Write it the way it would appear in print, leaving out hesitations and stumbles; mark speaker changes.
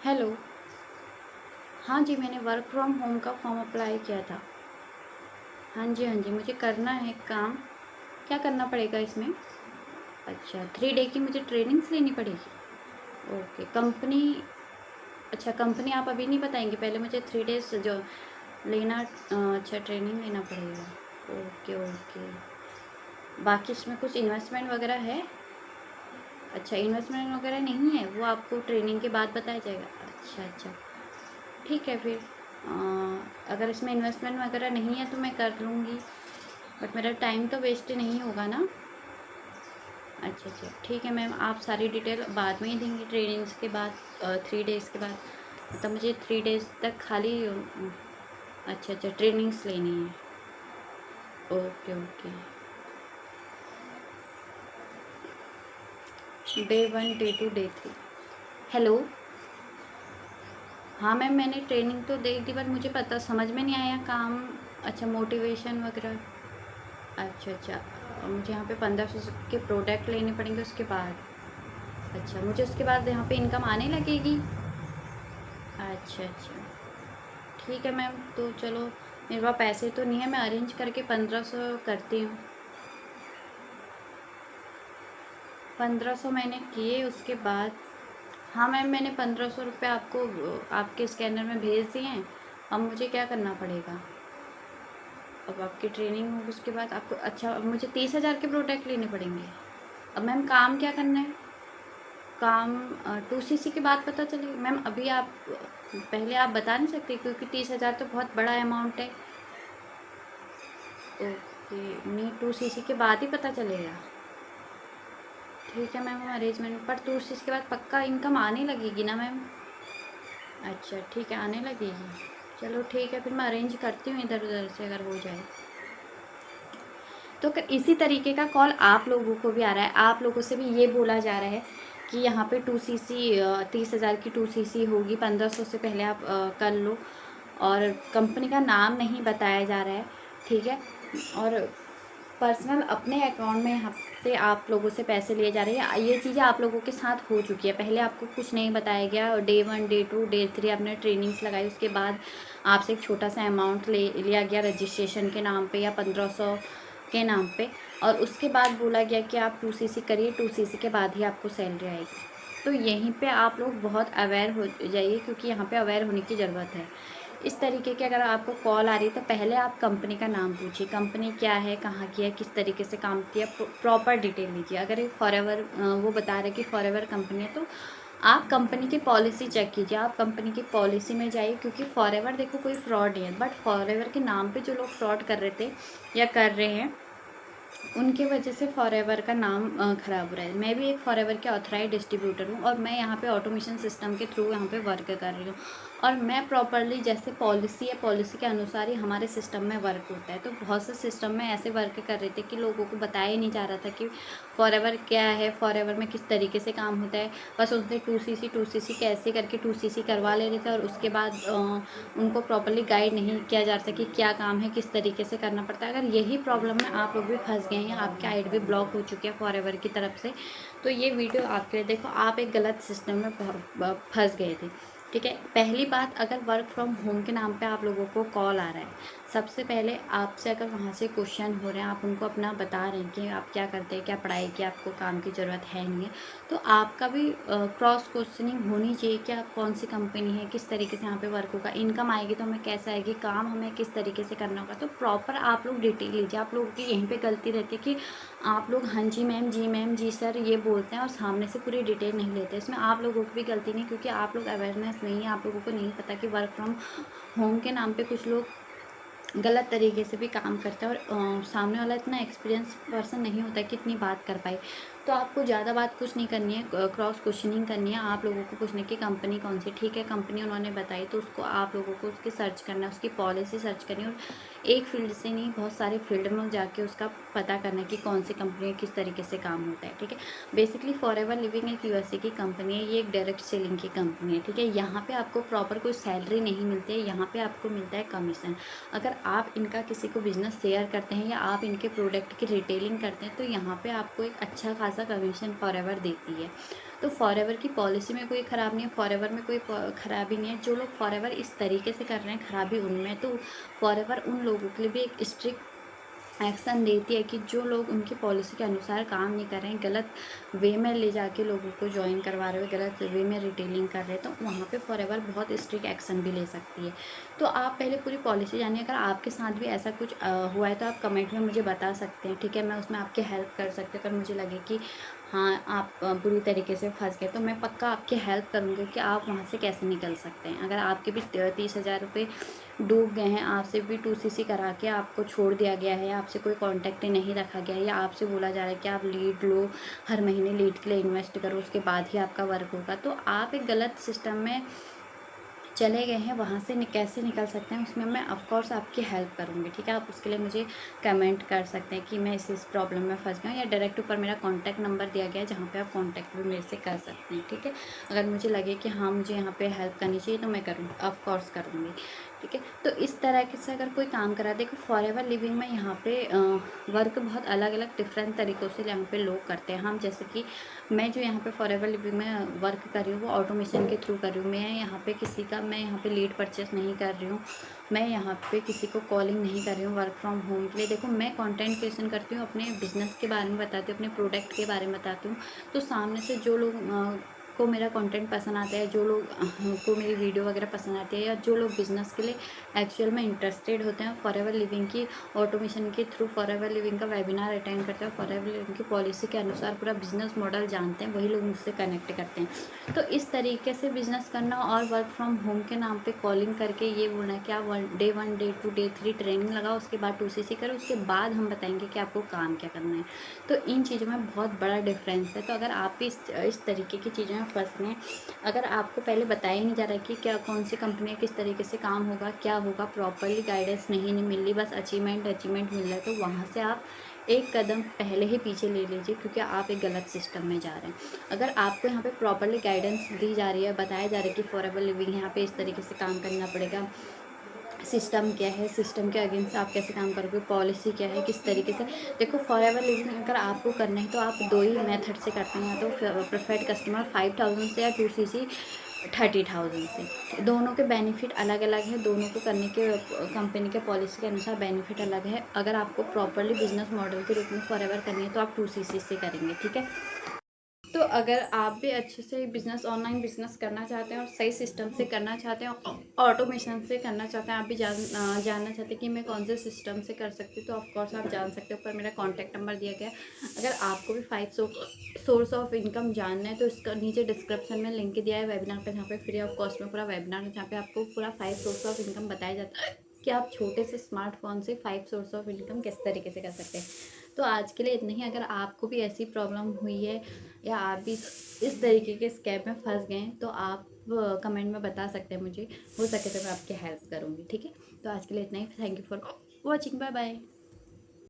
Speaker 1: Hello. हाँ जी, मैंने work from home का फॉर्म अप्लाई किया था। हाँ जी, हाँ जी, मुझे करना है काम। क्या करना पड़ेगा इसमें? अच्छा, 3 डे की मुझे ट्रेनिंग्स लेनी पड़ेगी? Okay, company. अच्छा, कंपनी आप अभी नहीं बताएँगे, पहले मुझे 3 डेज़ जो लेना अच्छा ट्रेनिंग लेना पड़ेगा। Okay, okay. बाकी इसमें कुछ इन्वेस्टमेंट वगैरह है? अच्छा, इन्वेस्टमेंट वगैरह नहीं है, वो आपको ट्रेनिंग के बाद बताया जाएगा? अच्छा, अच्छा। ठीक है फिर। अगर इसमें इन्वेस्टमेंट वगैरह नहीं है तो मैं कर लूँगी, बट मेरा टाइम तो वेस्ट नहीं होगा ना? अच्छा, अच्छा, ठीक है मैम, आप सारी डिटेल बाद में ही देंगी ट्रेनिंग्स के बाद, 3 डेज़ के बाद? मतलब मुझे 3 डेज़ तक खाली अच्छा, अच्छा, ट्रेनिंग्स लेनी है। Okay, okay. Day 1, day 2, day 3। Hello. हाँ मैम, मैंने ट्रेनिंग तो देख दी, बट मुझे पता समझ में नहीं आया काम। अच्छा, मोटिवेशन वगैरह। अच्छा, अच्छा। मुझे यहाँ पे 1500 के प्रोडक्ट लेने पड़ेंगे उसके बाद। अच्छा, मुझे उसके बाद यहाँ पे इनकम आने लगेगी? अच्छा, अच्छा। ठीक है मैम, तो चलो, मेरे पास पैसे तो नहीं है, मैं अरेंज करके 1500 करती हूँ। 1500 मैंने किए उसके बाद। हाँ मैम, मैंने 1500 रुपये आपको आपके स्कैनर में भेज दिए हैं। अब मुझे क्या करना पड़ेगा? अब आपकी ट्रेनिंग होगी उसके बाद आपको, अच्छा, अब मुझे 30,000 के प्रोडक्ट लेने पड़ेंगे। अब मैम काम क्या करना है? काम 2 सीसी के बाद पता चलेगा मैम, अभी आप पहले आप बता नहीं सकते, क्योंकि 30,000 तो बहुत बड़ा अमाउंट है। ओके, नहीं, 2 सीसी के बाद ही पता चलेगा। ठीक है मैम, हम अरेंजमेंट पर 2 सीसी के बाद पक्का इनकम आने लगेगी ना मैम? अच्छा, ठीक है, आने लगेगी। चलो ठीक है, फिर मैं अरेंज करती हूँ इधर उधर से, अगर हो जाए तो। इसी तरीके का कॉल आप लोगों को भी आ रहा है, आप लोगों से भी ये बोला जा रहा है कि यहाँ पे 2 सीसी, 30,000 की 2 सीसी होगी, 1500 से पहले आप कर लो। और कंपनी का नाम नहीं बताया जा रहा है, ठीक है। और पर्सनल अपने अकाउंट में यहाँ से आप लोगों से पैसे लिए जा रहे हैं, ये चीज़ें आप लोगों के साथ हो चुकी है। पहले आपको कुछ नहीं बताया गया, और डे 1, डे 2, डे 3 आपने ट्रेनिंग्स लगाई, उसके बाद आपसे एक छोटा सा अमाउंट ले लिया गया रजिस्ट्रेशन के नाम पे या 1500 के नाम पे। और उसके बाद बोला गया कि आप 2 सीसी करिए, 2 सीसी के बाद ही आपको सैलरी आएगी। तो यहीं पे आप लोग बहुत अवेयर हो जाइए, क्योंकि यहाँ पे अवेयर होने की ज़रूरत है। इस तरीके की अगर आपको कॉल आ रही है तो पहले आप कंपनी का नाम पूछिए, कंपनी क्या है, कहाँ की है, किस तरीके से काम किया, प्रॉपर डिटेल लीजिए। अगर ये फॉरएवर वो बता रहे कि फॉरएवर कंपनी है, तो आप कंपनी की पॉलिसी चेक कीजिए, आप कंपनी की पॉलिसी में जाइए, क्योंकि फॉरएवर देखो कोई फ्रॉड नहीं है, बट फॉरएवर के नाम पे जो लोग फ्रॉड कर रहे थे या कर रहे हैं, उनके वजह से फॉरएवर का नाम ख़राब हो रहा है। मैं भी एक फॉरएवर के ऑथराइज़ डिस्ट्रीब्यूटर हूँ, और मैं यहाँ पे ऑटोमेशन सिस्टम के थ्रू यहाँ पे वर्क कर रही हूँ। और मैं प्रॉपरली, जैसे पॉलिसी है, पॉलिसी के अनुसार ही हमारे सिस्टम में वर्क होता है। तो बहुत से सिस्टम में ऐसे वर्क कर रहे थे कि लोगों को बताया ही नहीं जा रहा था कि फॉरएवर क्या है, फॉरएवर में किस तरीके से काम होता है। बस उसने 2 सीसी कैसे करके 2 सीसी करवा ले रहे थे, और उसके बाद उनको प्रॉपरली गाइड नहीं किया जा रहा था कि क्या काम है, किस तरीके से करना पड़ता है। अगर यही प्रॉब्लम में आप लोग भी फंस गए हैं, आपकी आईडी भी ब्लॉक हो चुकी है फॉरएवर की तरफ से, तो ये वीडियो आपके लिए। देखो, आप एक गलत सिस्टम में फंस गए थे, ठीक है। पहली बात, अगर वर्क फ्रॉम होम के नाम पे आप लोगों को कॉल आ रहा है, सबसे पहले आपसे अगर वहाँ से क्वेश्चन हो रहे हैं, आप उनको अपना बता रहे हैं कि आप क्या करते हैं, क्या पढ़ाई की, आपको काम की ज़रूरत है नहीं है, तो आपका भी क्रॉस क्वेश्चनिंग होनी चाहिए कि आप कौन सी कंपनी है, किस तरीके से यहाँ पे वर्क होगा, इनकम आएगी तो हमें कैसे आएगी, काम हमें किस तरीके से करना होगा। तो प्रॉपर आप लोग डिटेल लीजिए। आप लोगों की यहीं पे गलती रहती है कि आप लोग हाँ जी मैम, जी मैम, जी सर ये बोलते हैं, और सामने से पूरी डिटेल नहीं लेते। इसमें आप लोगों की भी गलती नहीं, क्योंकि आप लोग अवेयरनेस नहीं है, आप लोगों को नहीं पता कि वर्क फ्रॉम होम के नाम पे कुछ लोग गलत तरीके से भी काम करता है, और सामने वाला इतना एक्सपीरियंस पर्सन नहीं होता है कि इतनी बात कर पाए। तो आपको ज़्यादा बात कुछ नहीं करनी है, क्रॉस क्वेश्चनिंग करनी है। आप लोगों को पूछना है कि कंपनी कौन सी, ठीक है, कंपनी उन्होंने बताई तो उसको आप लोगों को उसकी सर्च करना है, उसकी पॉलिसी सर्च करनी है। और एक फील्ड से नहीं, बहुत सारे फील्ड में जाके उसका पता करना है कि कौन सी कंपनी है, किस तरीके से काम होता है, ठीक है। बेसिकली फॉरएवर लिविंग एक यूएसए की कंपनी है, ये एक डायरेक्ट सेलिंग की कंपनी है, ठीक है। यहाँ पे आपको प्रॉपर कोई सैलरी नहीं मिलती है, यहाँ पे आपको मिलता है कमीशन। अगर आप इनका किसी को बिज़नेस शेयर करते हैं, या आप इनके प्रोडक्ट की रिटेलिंग करते हैं, तो यहाँ पे आपको एक अच्छा खासा कमीशन फॉरएवर देती है। तो फॉरएवर की पॉलिसी में कोई ख़राब नहीं है, फॉरएवर में कोई ख़राबी नहीं है। जो लोग फॉरएवर इस तरीके से कर रहे हैं, ख़राबी उनमें है। तो फॉरएवर उन लोगों के लिए भी एक स्ट्रिक्ट एक्शन लेती है कि जो लोग उनकी पॉलिसी के अनुसार काम नहीं कर रहे हैं, गलत वे में ले जाके लोगों को जॉइन करवा रहे हो, गलत वे में रिटेलिंग कर रहे हैं, तो वहाँ पे फॉरएवर बहुत स्ट्रिक्ट एक्शन भी ले सकती है। तो आप पहले पूरी पॉलिसी जानिए। अगर आपके साथ भी ऐसा कुछ हुआ है तो आप कमेंट में मुझे बता सकते हैं, ठीक है। मैं उसमें आपकी हेल्प कर सकती हूँ। अगर मुझे लगे कि हाँ, आप बुरी तरीके से फँस गए तो मैं पक्का आपकी हेल्प करूँगी कि आप वहाँ से कैसे निकल सकते हैं। अगर आपके भी 30,000 रुपये डूब गए हैं, आपसे भी 2CC करा के आपको छोड़ दिया गया है, आपसे कोई कॉन्टैक्ट नहीं रखा गया है, या आपसे बोला जा रहा है कि आप लीड लो, हर महीने लीड के लिए इन्वेस्ट करो, उसके बाद ही आपका वर्क होगा, तो आप एक गलत सिस्टम में चले गए हैं, वहाँ से कैसे निकल सकते हैं, उसमें मैं ऑफ़ कोर्स आपकी हेल्प करूँगी, ठीक है। आप उसके लिए मुझे कमेंट कर सकते हैं कि मैं इस प्रॉब्लम में फँस गया हूँ, या डायरेक्ट ऊपर मेरा कॉन्टैक्ट नंबर दिया गया है जहाँ पे आप कॉन्टैक्ट भी मेरे से कर सकते हैं, ठीक है। अगर मुझे लगे कि हाँ, मुझे यहाँ पे हेल्प करनी चाहिए तो मैं करूँगी, ऑफ़ कोर्स करूँगी, ठीक है। तो इस तरह के से अगर कोई काम करा, देखो फॉरएवर लिविंग में यहाँ पे वर्क बहुत अलग अलग डिफरेंट तरीक़ों से यहाँ पे लोग करते हैं। हम जैसे कि मैं जो यहाँ पे फॉरएवर लिविंग में वर्क कर रही हूँ वो ऑटोमेशन के थ्रू कर रही हूँ। मैं यहाँ पे लीड परचेस नहीं कर रही हूँ, मैं यहाँ पे किसी को कॉलिंग नहीं कर रही हूँ वर्क फ्रॉम होम के लिए। देखो, मैं कंटेंट क्रिएशन करती हूँ, अपने बिजनेस के बारे में बताती हूँ, अपने प्रोडक्ट के बारे में बताती हूँ। तो सामने से जो लोग को मेरा कंटेंट पसंद आता है, जो लोग को मेरी वीडियो वगैरह पसंद आती है, या जो लोग बिज़नेस के लिए एक्चुअल में इंटरेस्टेड होते हैं, फॉरएवर लिविंग की ऑटोमेशन के थ्रू फॉरएवर लिविंग का वेबिनार अटेंड करते हैं, फॉरएवर लिविंग की पॉलिसी के अनुसार पूरा बिजनेस मॉडल जानते हैं, वही लोग मुझसे कनेक्ट करते हैं। तो इस तरीके से बिज़नेस करना और वर्क फ्रॉम होम के नाम पे कॉलिंग करके ये बोलना है कि आप डे 1, डे 2, डे 3 ट्रेनिंग लगाओ, उसके बाद 2CC करो, उसके बाद हम बताएंगे कि आपको काम क्या करना है। तो इन चीज़ों में बहुत बड़ा डिफरेंस है। तो अगर आप भी इस तरीके की चीज़ों में फंस गए, अगर आपको पहले बताया ही नहीं जा रहा है कि क्या कौन सी कंपनी किस तरीके से काम होगा, क्या होगा, प्रॉपरली गाइडेंस नहीं मिल रही, बस अचीवमेंट मिल रहा है, तो वहाँ से आप एक कदम पहले ही पीछे ले लीजिए, क्योंकि आप एक गलत सिस्टम में जा रहे हैं। अगर आपको यहाँ पे प्रॉपरली गाइडेंस दी जा रही है, बताया जा रहा है कि फॉरएवर लिविंग यहाँ पे इस तरीके से काम करना पड़ेगा, सिस्टम क्या है, सिस्टम के अगेंस्ट आप कैसे काम करोगे, पॉलिसी क्या है, किस तरीके से। देखो, फॉरएवर लिविंग अगर आपको करना है तो आप 2 ही मेथड से करते हैं, या तो प्रेफर्ड कस्टमर 5,000 से, या 2CC 30,000 से। दोनों के बेनिफिट अलग अलग है, दोनों को करने के कंपनी के पॉलिसी के अनुसार बेनिफिट अलग है। अगर आपको प्रॉपरली बिजनेस मॉडल के रूप में फॉरएवर करनी है तो आप 2CC से करेंगे, ठीक है। तो अगर आप भी अच्छे से बिज़नेस, ऑनलाइन बिज़नेस करना चाहते हैं और सही सिस्टम से करना चाहते हैं, ऑटोमेशन से करना चाहते हैं, आप भी जानना चाहते हैं कि मैं कौन से सिस्टम से कर सकती हूँ, तो ऑफ कोर्स आप जान सकते हो। ऊपर मेरा कॉन्टैक्ट नंबर दिया गया है। अगर आपको भी 5 सोर्स ऑफ इनकम जानना है तो इसका नीचे डिस्क्रिप्शन में लिंक दिया है वेबिनार का, जहाँ पे फ्री ऑफ कॉस्ट में पूरा वेबिनार है, जहाँ पे आपको पूरा 5 सोर्स ऑफ इनकम बताया जाता है कि आप छोटे से स्मार्टफोन से 5 सोर्स ऑफ इनकम किस तरीके से कर सकते हैं। तो आज के लिए इतना ही। अगर आपको भी ऐसी प्रॉब्लम हुई है, या आप भी इस तरीके के स्कैम में फंस गए हैं, तो आप कमेंट में बता सकते हैं मुझे, हो सके तो मैं आपकी हेल्प करूँगी, ठीक है। तो आज के लिए इतना ही। Thank you for watching, bye bye.